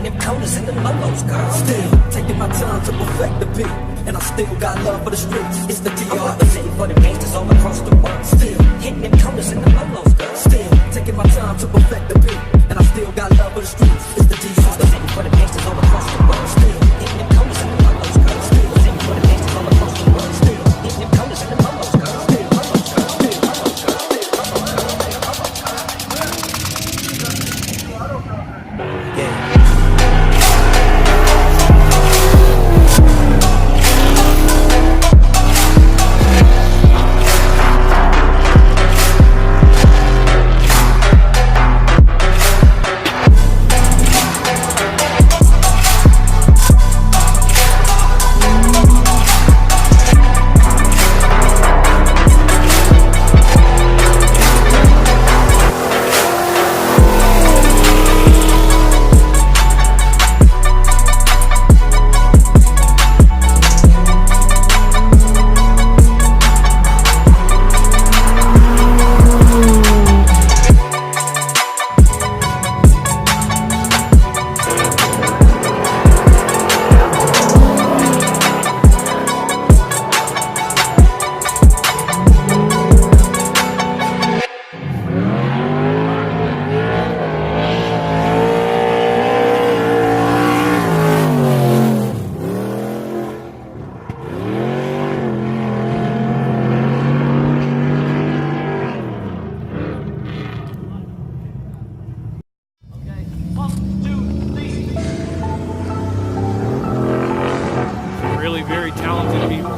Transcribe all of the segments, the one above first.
hitting them corners and them lolos, girl. Still taking my time to perfect the beat, and I still got love for the streets. It's the DR, representing for the gangsters all across the world. Still hitting them corners and them lolos, girl. Still taking my time to perfect the beat, and I still got love for the streets. It's the DR, representing for the gangsters all across the world. Still hitting them corners and them lolos, girl. Still representing for the gangsters all across the world. Still hitting them corners and them lolos, girl. Still lolos, girl. Still lolos, girl. Still lolos, girl. Very talented people.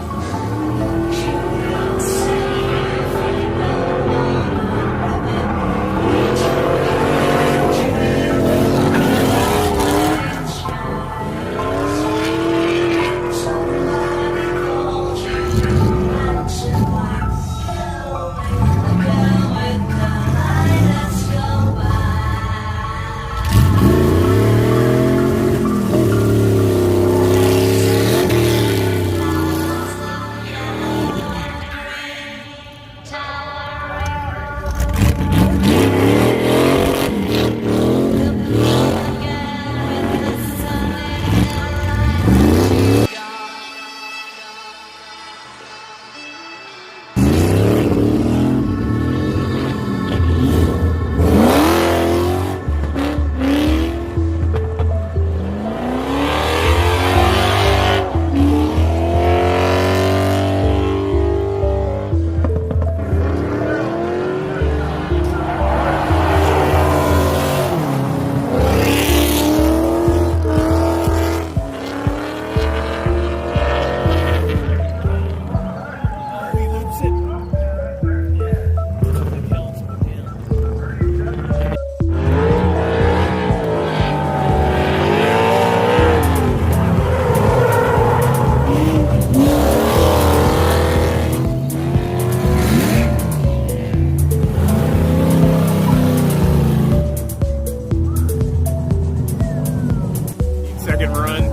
Second run.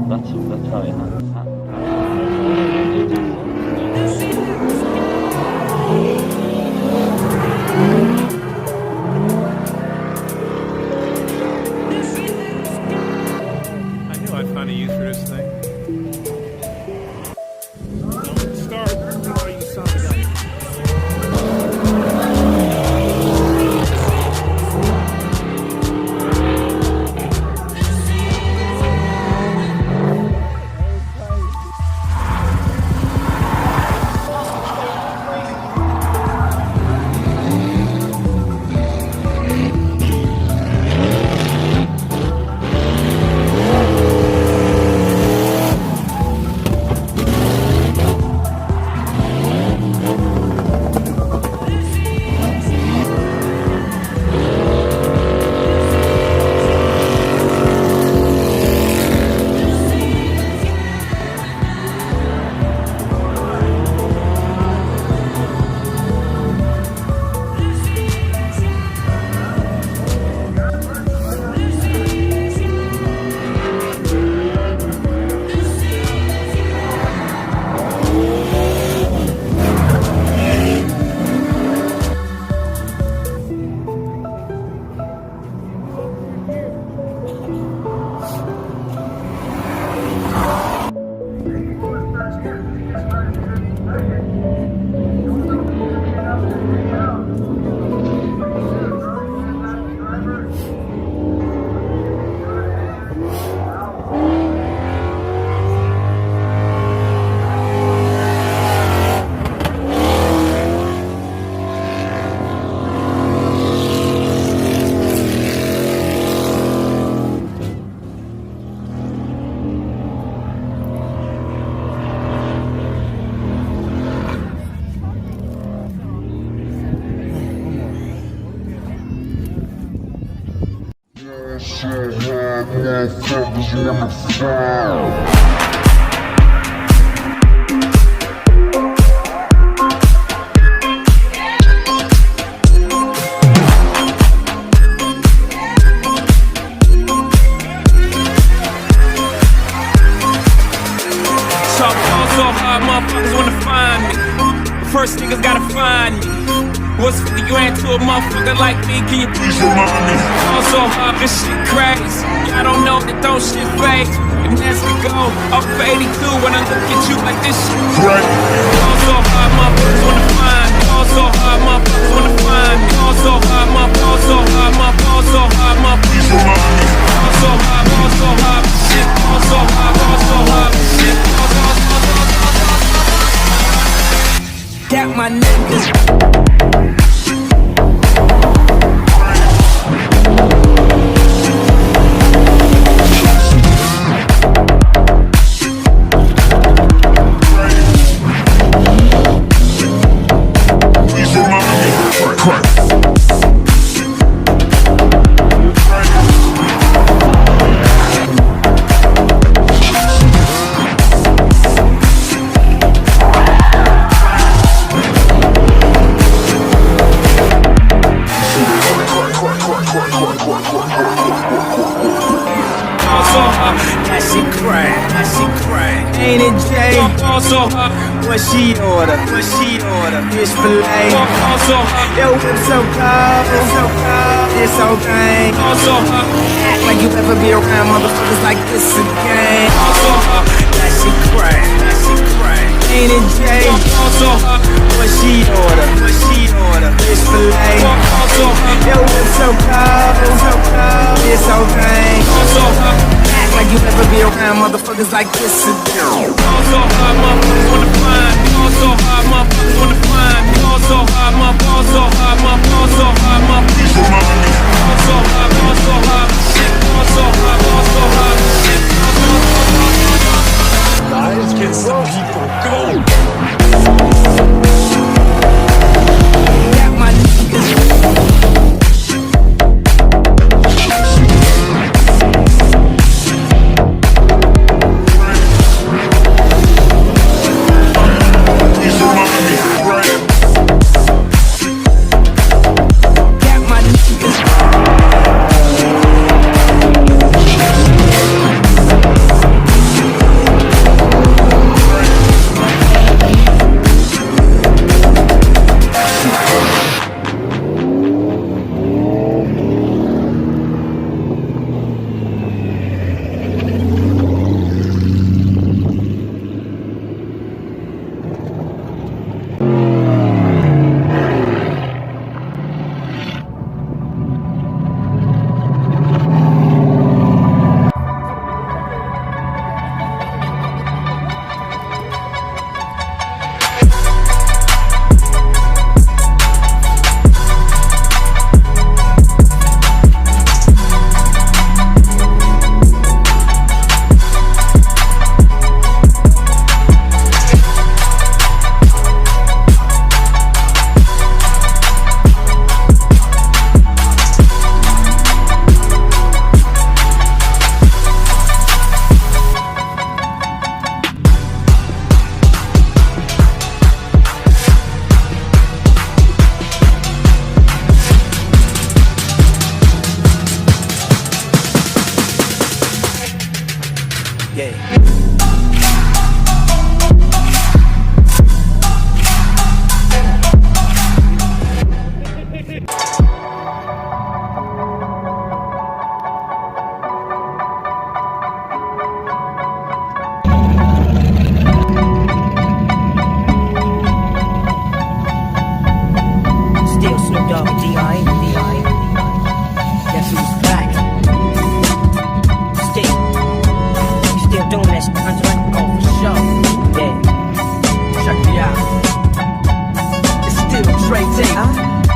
That's how it happens. I knew I'd find a use for this thing. Don't start before you saw the gun. So hard, motherfuckers wanna find me. First niggas gotta find me. What's 50 grand to a motherfucker like me? Can you please remind me? Fall so hard, this shit crazy. Y'all don't know that don't shit fades. And as we go up for 82 when I look at you like this shit crazy. Fall so hard, motherfuckers wanna find me. Fall so hard, motherfuckers wanna find me. Fall so hard, fall so hard, fall so hard, please remind me. Fall so hard, shit. Fall so hard, shit. Got my niggas. Ain't it Jay? What she order? Fish fillet. Yo, whip so cold, it's so gang. Act like you ever be around motherfuckers like this again. That shit crack. Ain't it Jay? What she order? Fish fillet. Yo, whip so cold, it's so gang. Like you never be around motherfuckers like this again. Also hard, motherfuckers wanna find me. Also hard, motherfuckers wanna find me. Also hard, also hard, please remind me. Also hard, shit. Also hard, shit. Guys, get some people go. Got my niggas.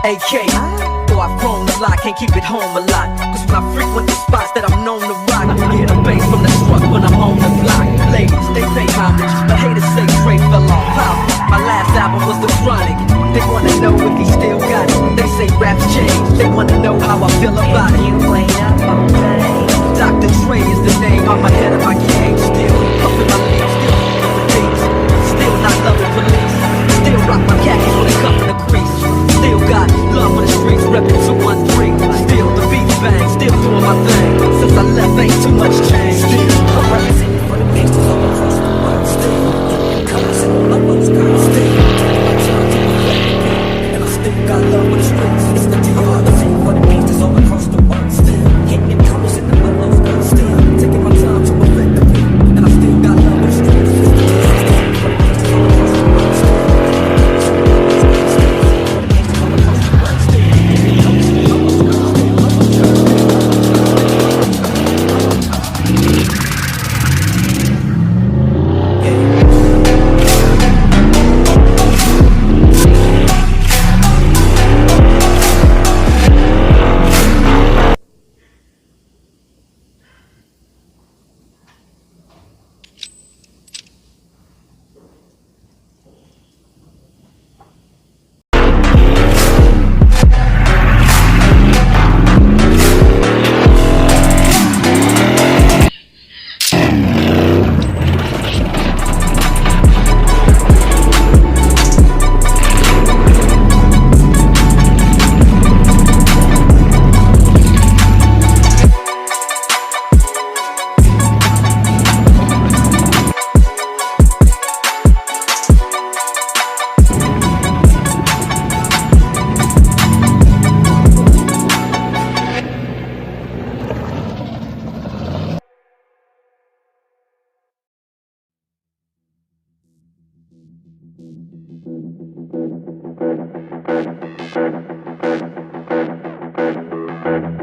AK, though I've grown a lot, can't keep it home a lot. Cause when I frequent the spots that I'm known to rock, I get a bass from the truck when I'm on the block. Ladies, they pay homage, but haters say Trey fell off. How? My last album was The Chronic. They wanna know if he still got it. They say raps change, they wanna know how I feel about it. You ain't up on that. Dr. Dre is the name on my head of my game. Still puffin' my leaf, still puffin' beats. Still not loving police. Still rock my khakis with a cuff and a crease. Still got love for the streets, reppin' 213. Still the beats bang, still doing my thing. Since I left, ain't too much change. Still I'm representing for the gangsters all across the world. Still colors and logos, girl. Still taking my time to perfect the beat, and I still got love for the streets. It's the DR, the city for the gangsters all across the world. Still hitting them colors and the logos, girl. Still taking my time to perfect the beat, and I still got love for the streets. It's the DR, the city for the gangsters all across the world. Still Thank you.